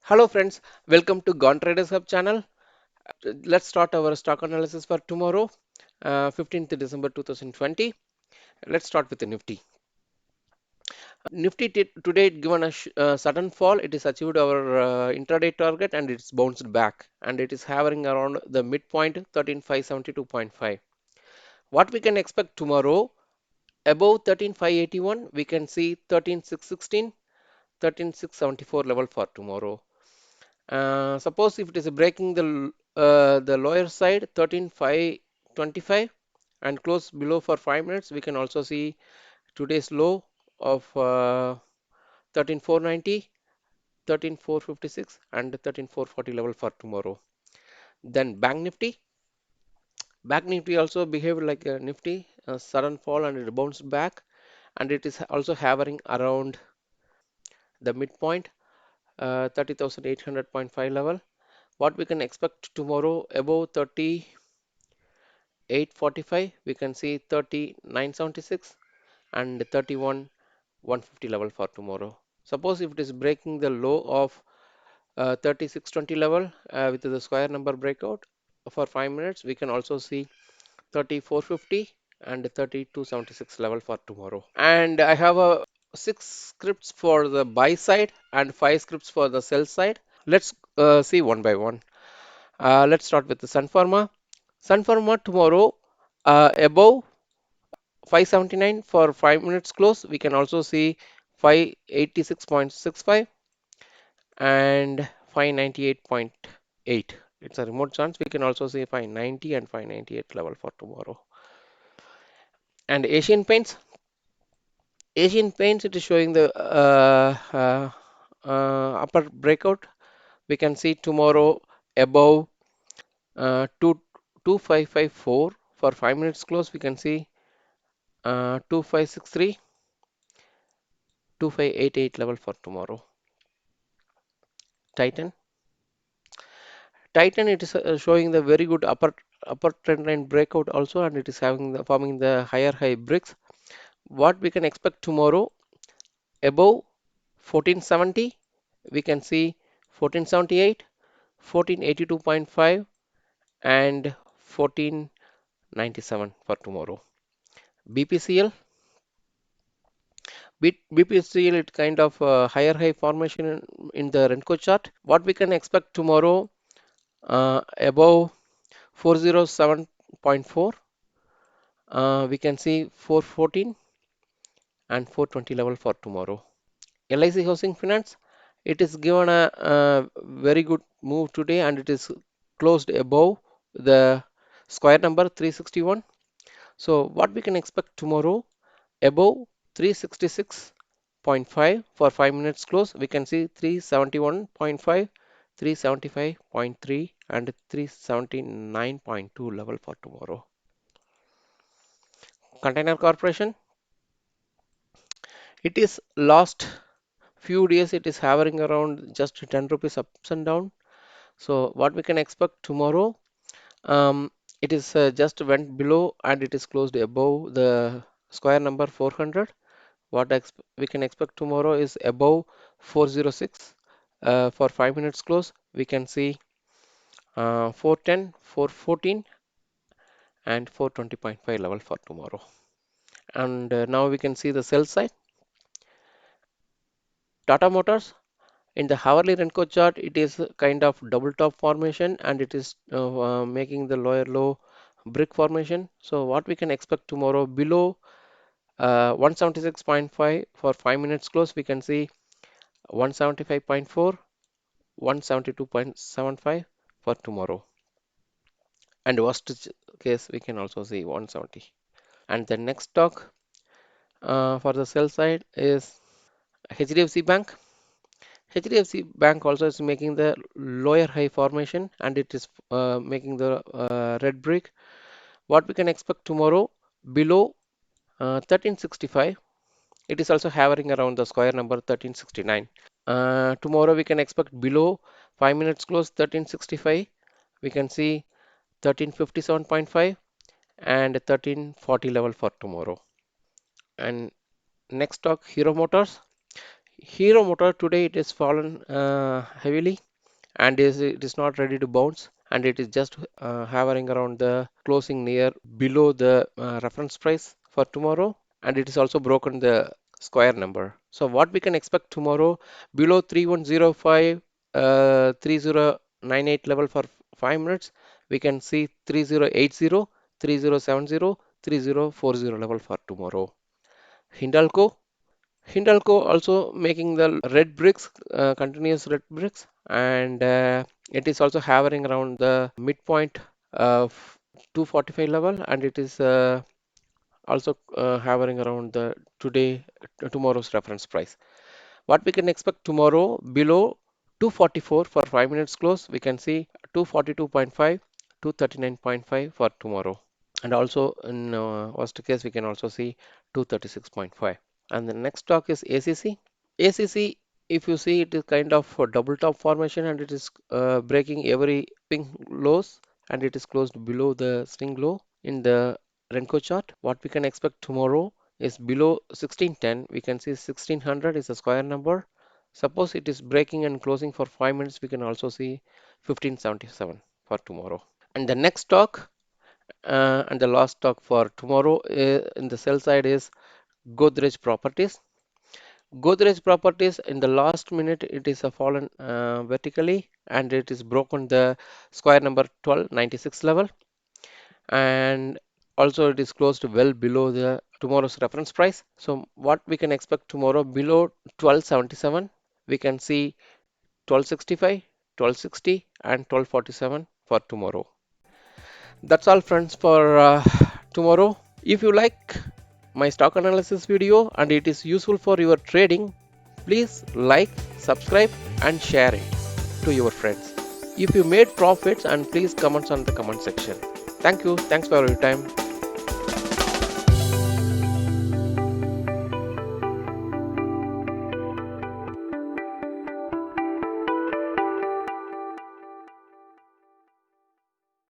Hello friends, welcome to Gone Traders Hub channel. Let's start our stock analysis for tomorrow, 15th December 2020. Let's start with the Nifty. Nifty today given a sudden fall. It has achieved our intraday target and it's bounced back and it is hovering around the midpoint 13,572.5. What we can expect tomorrow above 13,581 we can see 13,616, 13,674 level for tomorrow. Suppose if it is breaking the lower side 13,525 and close below for 5 minutes, we can also see today's low of 13,490, 13,456 and 13,440 level for tomorrow. Then Bank Nifty also behaved like a Nifty, a sudden fall and it bounced back and it is also hovering around the midpoint 30,800.5 level. What we can expect tomorrow above 3845 we can see 3976 and 31,150 level for tomorrow. Suppose if it is breaking the low of 3620 level with the square number breakout for 5 minutes, we can also see 3450 and 3276 level for tomorrow. And I have a 6 scripts for the buy side and 5 scripts for the sell side. Let's see one by one. Let's start with the Sun Pharma. Sun Pharma tomorrow above 579 for 5 minutes close. We can also see 586.65 and 598.8. It's a remote chance. We can also see 590 and 598 level for tomorrow. And Asian Paints, it is showing the upper breakout. We can see tomorrow above 2554 for 5 minutes close. We can see 2563, 2588 level for tomorrow. Titan. Titan, it is showing the very good upper trend line breakout also, and it is having forming the higher high bricks. What we can expect tomorrow above 1470, we can see 1478, 1482.5, and 1497 for tomorrow. BPCL, BPCL, it kind of higher high formation in the Renko chart. What we can expect tomorrow above 407.4, we can see 414 and 420 level for tomorrow. LIC Housing Finance, it is given a very good move today and it is closed above the square number 361. So what we can expect tomorrow above 366.5 for 5 minutes close, we can see 371.5, 375.3 and 379.2 level for tomorrow. Container Corporation, it is last few days it is hovering around just 10 rupees ups and down. So what we can expect tomorrow, it is just went below and it is closed above the square number 400. We can expect tomorrow is above 406 for 5 minutes close. We can see 410, 414 and 420.5 level for tomorrow. And now we can see the sell side. Tata Motors, in the hourly Renko chart, it is kind of double top formation and it is making the lower low brick formation. So what we can expect tomorrow below 176.5 for 5 minutes close, we can see 175.4, 172.75 for tomorrow. And worst case, we can also see 170. And the next stock for the sell side is HDFC Bank. HDFC Bank also is making the lower high formation and it is making the red brick. What we can expect tomorrow below 1365. It is also hovering around the square number 1369. Tomorrow we can expect below 5 minutes close 1365. We can see 1357.5 and 1340 level for tomorrow. And next stock Hero Motors. Hero Motor today it is fallen heavily, and it is not ready to bounce, and it is just hovering around the closing near below the reference price for tomorrow, and it is also broken the square number. So what we can expect tomorrow, below 3105 3098 level for 5 minutes, we can see 3080, 3070, 3040 level for tomorrow. Hindalco, Hindalco also making the red bricks, continuous red bricks, and it is also hovering around the midpoint of 245 level, and it is also hovering around the tomorrow's reference price. What we can expect tomorrow, below 244 for 5 minutes close, we can see 242.5, 239.5 for tomorrow, and also in worst case we can also see 236.5. And the next stock is ACC. ACC, if you see, it is kind of a double top formation, and it is breaking every swing lows, and it is closed below the swing low in the Renko chart. What we can expect tomorrow is below 1610. We can see 1600 is a square number. Suppose it is breaking and closing for 5 minutes, we can also see 1577 for tomorrow. And the next stock and the last stock for tomorrow in the sell side is Godrej Properties. Godrej Properties in the last minute it is a fallen vertically, and it is broken the square number 1296 level, and also it is closed well below the tomorrow's reference price. So what we can expect tomorrow, below 1277 we can see 1265, 1260 and 1247 for tomorrow. That's all friends for tomorrow. If you like my stock analysis video and it is useful for your trading, please like, subscribe and share it to your friends. If you made profits, and please comment on the comment section. Thank you. Thanks for your time.